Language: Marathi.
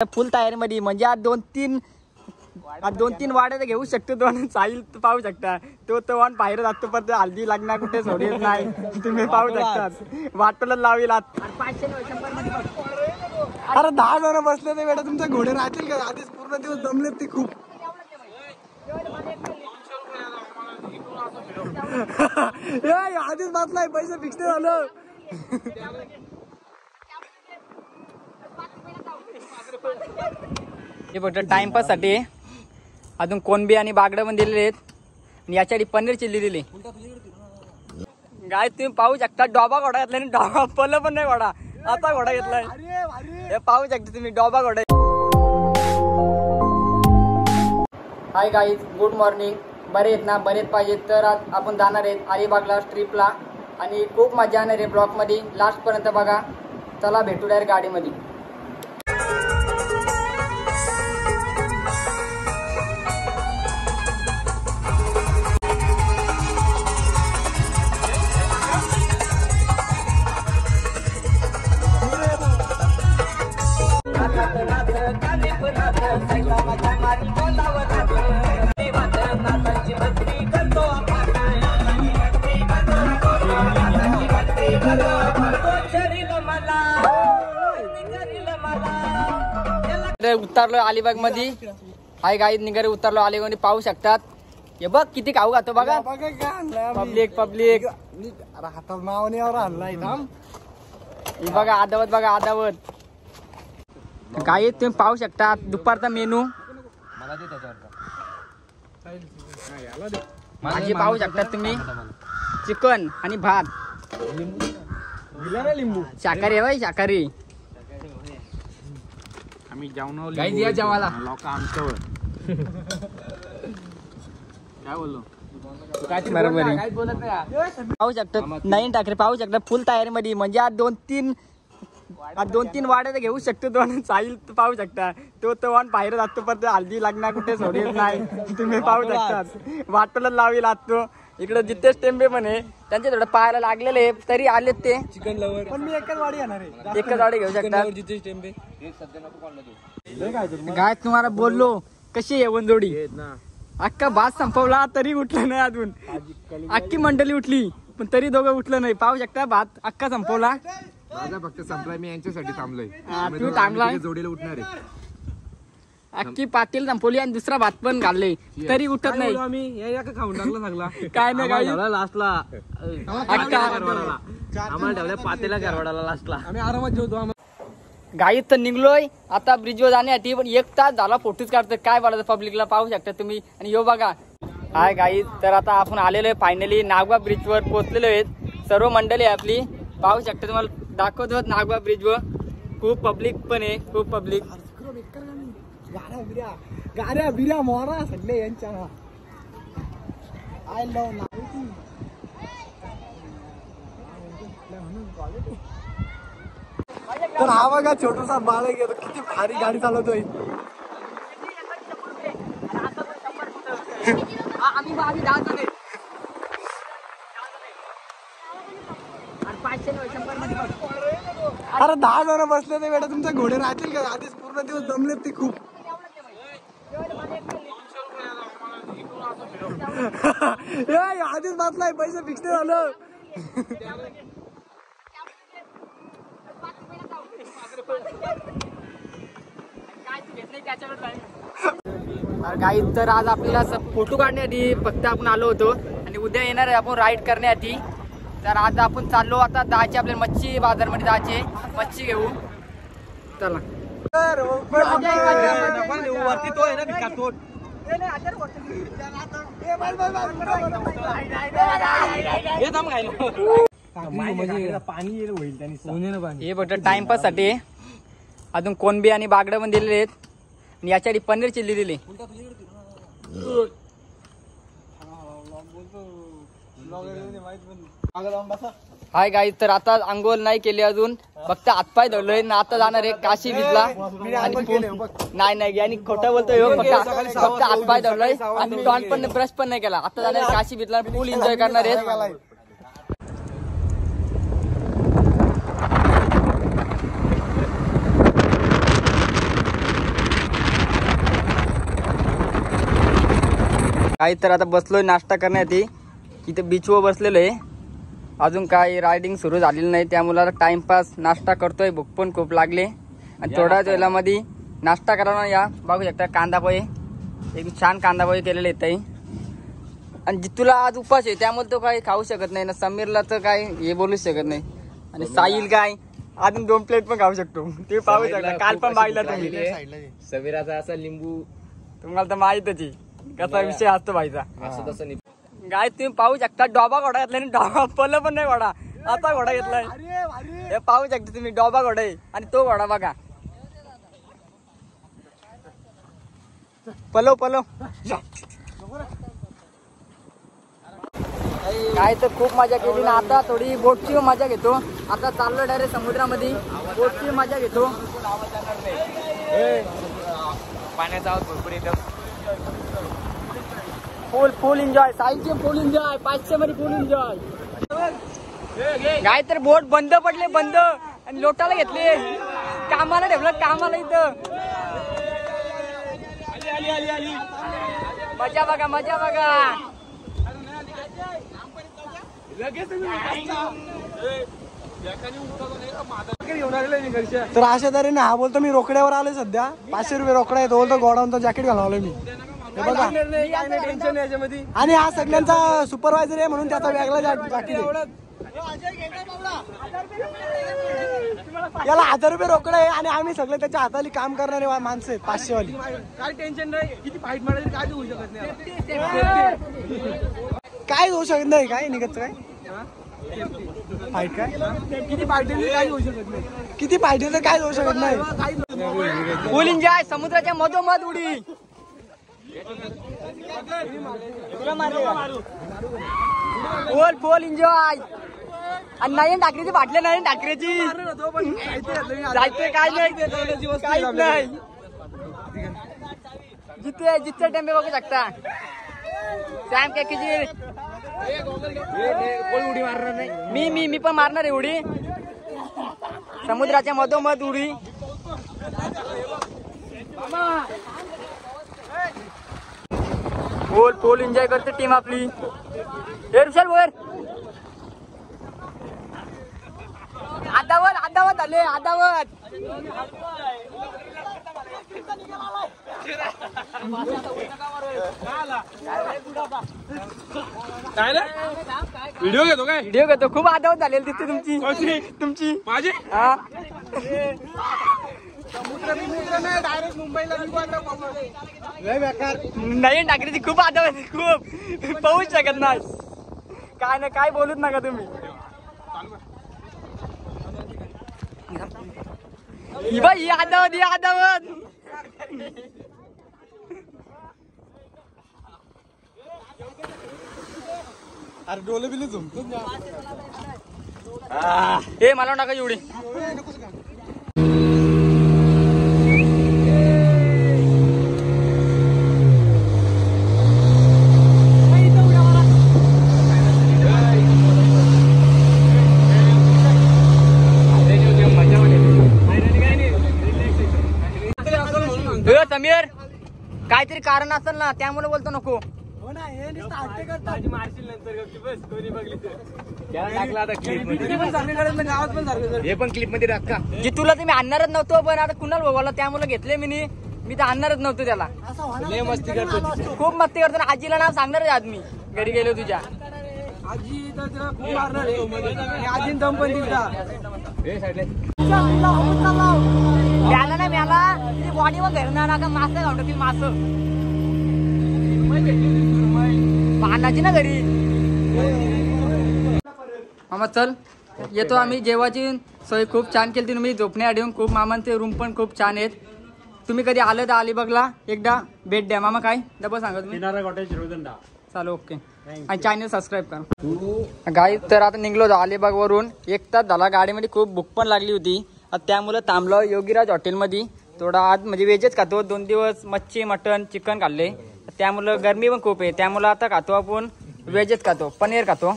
फुल तयारीमध्ये म्हणजे आज दोन तीन वाड्या घेऊ शकतो. दोन साहिल पाहू शकता. तो वाण बाहेर जातो पण हल्दी लागणार कुठे सोडत नाही. तुम्ही पाहू शकता वाटोला लावेल. अरे 10 जण बसले ते बेटा तुमचे घोडे राहतील का? आधीच पूर्ण दिवस दमलेत ते खूप. आधीच बसलाय पैसे फिक्स झालं. हे फक्त टाइमपास साठी अजून कोणबी आणि बागडं पण दिलेले आहेत. आणि याच्यासाठी पनीर चिल्ली दिली. गाय तुम्ही पाहू शकता डोबा घोडा घेतला आणि डोबा पल पण नाही घोडा. आता घोडा घेतलाय. हे पाहू शकता तुम्ही डोबा घोडा. Hi guys, good morning. बरे आहेत ना? बरेच पाहिजेत तर आज आपण जाणार आहेत अलिबागला ट्रिपला. आणि खूप मजा येणार आहे ब्लॉकमध्ये. लास्टपर्यंत बघा. चला भेटू डायरेक्ट गाडीमध्ये. उतरलो अलिबाग मध्ये. हाय गाईज, निघाले उतरलो अलिबाग मध्ये. पाहू शकतात. हे बघ किती खाऊ घातो बघा. पब्लिक हातात मावण्यावर आणलाय. हे बघा आदावत, बघा आदावत. गाईज तुम्ही पाहू शकता दुपारचा मेनू. भाजी पाहू शकता तुम्ही. चिकन आणि भात. लिंबू शाकाहारी आहे बाई, शाकाहारी. आम्ही जाऊन गाईज या जेवायला. लोक आमच्यावर काय बोललो बरोबर आहे. पाहू शकता नवीन ठाकरे. पाहू शकता फुल तयारीमध्ये म्हणजे आज दोन तीन वाड्या घेऊ शकतो. दोन साहिल पाहू शकता. तो वाण बाहेर जातो पण हल्दी लागणार कुठे सोडत नाही. तुम्ही पाहू शकता वाटोला लावेल तो. इकडे जितेश टेंबे पण आहे. त्यांचे थोडं पाहायला लागलेले तरी आलेत ते. चिकन लवर पण मी एकच वाडी येणार आहे. एकच वाडी घेऊ शकता. जितेश टेंबे गाय तुम्हाला बोललो कशी आहे वंजोडी. अख्खा भात संपवला तरी उठलं नाही अजून. अख्खी मंडळी उठली पण तरी दोघं उठलं नाही. पाहू शकता भात अख्खा संपवला. माझा फक्त संपलाय. मी यांच्यासाठी थांबलोय. तू थांबलाय. जोडीला उठणार आहे. अख्खी पातेल संपवली आणि दुसरा भात पण घालले तरी उठत नाही. आम्ही खाऊन टाकला सगळा. काय नाही काय लास्टला आम्हाला ठेवल्या पातेला गरवाडाला लास्टला. आम्ही आरामात जेवतो. गाईत तर निघलोय आता ब्रिजवर जाण्यासाठी. पण 1 तास झाला फोटोच काढतोय. काय बोलायचं पब्लिकला पाहू शकता तुम्ही. आणि यो बघा. हाय गाईत, तर आता आपण आलेलो आहे फायनली नागवा ब्रिजवर पोहोचलेलो आहेत. सर्व मंडळी आहे आपली. पाहू शकता तुम्हाला दाखवतो नागवा ब्रिजवर. खूप पब्लिक पण आहे, खूप पब्लिक. गाड्या बिऱ्या मोरा सगळे यांच्या. आय लव तर हा बघा छोटूसा बाळ आहे. किती भारी गाडी चालवतोय. अरे 10 जण बसले ते बेटा तुमचे घोडे राहतील का? आधीच पूर्ण दिवस दमलेत ते खूप. आधीच बसलाय पैसे फिक्स झालं. गाईत तर आज आपल्याला फोटो काढण्यासाठी फक्त आपण आलो होतो. आणि उद्या येणार आहे आपण राईड करण्यासाठी. तर आज आपण चाललो. आता जायचे आपल्याला मच्छी बाजारमध्ये जायचे. मच्छी घेऊ. चला. वरती तो आहे ना भिकार तो. हे फक्त टाइमपास साठी अजून कोणबी आणि बागडं पण दिलेले आहेत. आणि याच्यासाठी पनीर चिल्ली दिली. हाय गाईज, तर आता अंघोळ नाही केली अजून. फक्त हातपाय धरलोय ना. आता जाणार आहे काशी बीचला. नाही आणि खोटं बोलतोय. फक्त हातपाय धरलोय आणि तोंड पण ब्रश पण नाही केला. आता जाणार काशी बीचला. फुल एन्जॉय करणार आहे. काही तर आता बसलोय नाश्ता करण्यासाठी. इथे बीचवर बसलेलो आहे. अजून काही रायडिंग सुरू झालेली नाही, त्यामुळे आता टाइमपास नाश्ता करतोय. भूक पण खूप लागले आणि थोड्याच वेळामध्ये नाश्ता करायला या. बघू शकता कांदा पोहे, एकदम छान कांदा पोहे केलेले येत आहे. आणि जितूला आज उपास आहे त्यामुळे तो काही खाऊ शकत नाही ना. समीरला तर काय हे बोलूच शकत नाही. आणि साहिल काय अजून 2 प्लेट पण खाऊ शकतो. ते पाहू शकता. काल पण बाईला तुम्ही समीराचा असा लिंबू तुम्हाला तर माहितच आहे कसा विषय असतो बाईचा. असं तसं नाही. गाय तुम्ही पाहू शकता डोबा घोडा घेतला आणि डोबा पल पण नाही घोडा, आता घोडा घेतलाय. हे पाहू शकता तुम्ही डोबा घोडा आहे आणि तो घोडा बघा. पलो पलो काय तर खूप मजा केली ना. आता थोडी बोटची मजा घेतो. आता चाललो डायरेक्ट समुद्रामध्ये, बोटची मजा घेतो. पाण्याचा आवाज भरपूर येतो. फुल एन्जॉय साईलची, फुल एन्जॉय 500 मध्ये फुल एन्जॉय. काय तर बोट बंद पडले, बंद आणि लोटाला घेतले. कामाला ठेवलं, कामाला इथं. मजा बघा, मजा बघा. तर अशा तऱ्हेने हा बोलतो मी रोकड्यावर आलोय सध्या. 500 रुपये रोकडा आहे. तो बोलतो गोडाऊनचा जॅकेट घालून आलोय मी. हे बघा. आणि हा सगळ्यांचा सुपरवायझर आहे म्हणून त्याचा वेगळा जॅकेट आहे. याला 1000 रुपये रोकड आहे आणि आम्ही सगळे त्याच्या हाताली काम करणारे माणसं आहेत. 500 वाली. काय टेन्शन नाही. किती फाईट मारायची काय होऊ शकत नाही. काय होऊ शकत नाही. काय निघत काय फाईट काय किती फाईट काय होऊ शकत नाही. किती फाईट तर काय होऊ शकत नाही. फुल एन्जॉय समुद्राच्या मधोमध उडी. फुल एन्जॉय. आणि नयन ठाकरेची बाटल्या, नयन ठाकरेची जायचंय काय नाही, काहीच नाही. जिथे जिथे टेम्पे बघू शकता. सॅम केकीची उडी मारणार नाही. मी पण मारणार आहे उडी. समुद्राच्या मधोमध उडी. फुल एन्जॉय करते टीम आपली. हे ऋषाल वर आदावत आले, आदावत. व्हिडिओ घेतो काय? व्हिडिओ घेतो. खूप आदावत झालेली दिसते तुमची माझी हा. डायरेक्ट मुंबईला नयन ठाकरेची खूप आदावत, खूप पाहूच शकत नाही. काय ना काय बोलूच नका तुम्ही. ही बाई ही आदावत, ही आदावत. अरे डोले बिले झुमतो. हे मला टाका एवढी. समीर काहीतरी कारण असेल ना त्यामुळे बोलतो नको. हो ना. हे नुसतं हट्टे करतात. हे पण क्लिप मध्ये टाक का? जितूला तुम्ही आणणारच नव्हतो, पण आता कुणाला बोला त्यामुळे घेतले मी तर आणणारच नव्हतो त्याला. असं होणार लय मस्ती करतो. खूप मस्ती करतो. आजीला नाव सांगणार आहे आज मी घरी गेलो तुझ्या. आजी तर तिला खूप मारणार आहे. आजी दम पण दिला. प्याला ना म्याला बॉडी वर घरणार का मासे घालतील मास पानाची ना घरी. मामा चल येतो आम्ही. जेवायची सोय खूप छान केली तुम्ही. झोपण्या ठेवून खूप. मामांचे रूम पण खूप छान आहेत. तुम्ही कधी आलं तर अलिबागला एकदा भेट द्या. मामा काय डबल सांगा तुम्ही. चालू ओके. आणि चॅनल सबस्क्राईब करा. गाई तर आता निघलो अलिबाग वरून. 1 तास झाला. गाडीमध्ये खूप भूक पण लागली होती. त्यामुळे थांबलो योगीराज हॉटेलमध्ये. थोडा आज म्हणजे व्हेजच खातो. 2 दिवस मच्छी मटन चिकन खाल्ले. त्यामुळं गरमी पण खूप आहे. त्यामुळं आता खातो आपण व्हेजच खातो. पनीर खातो.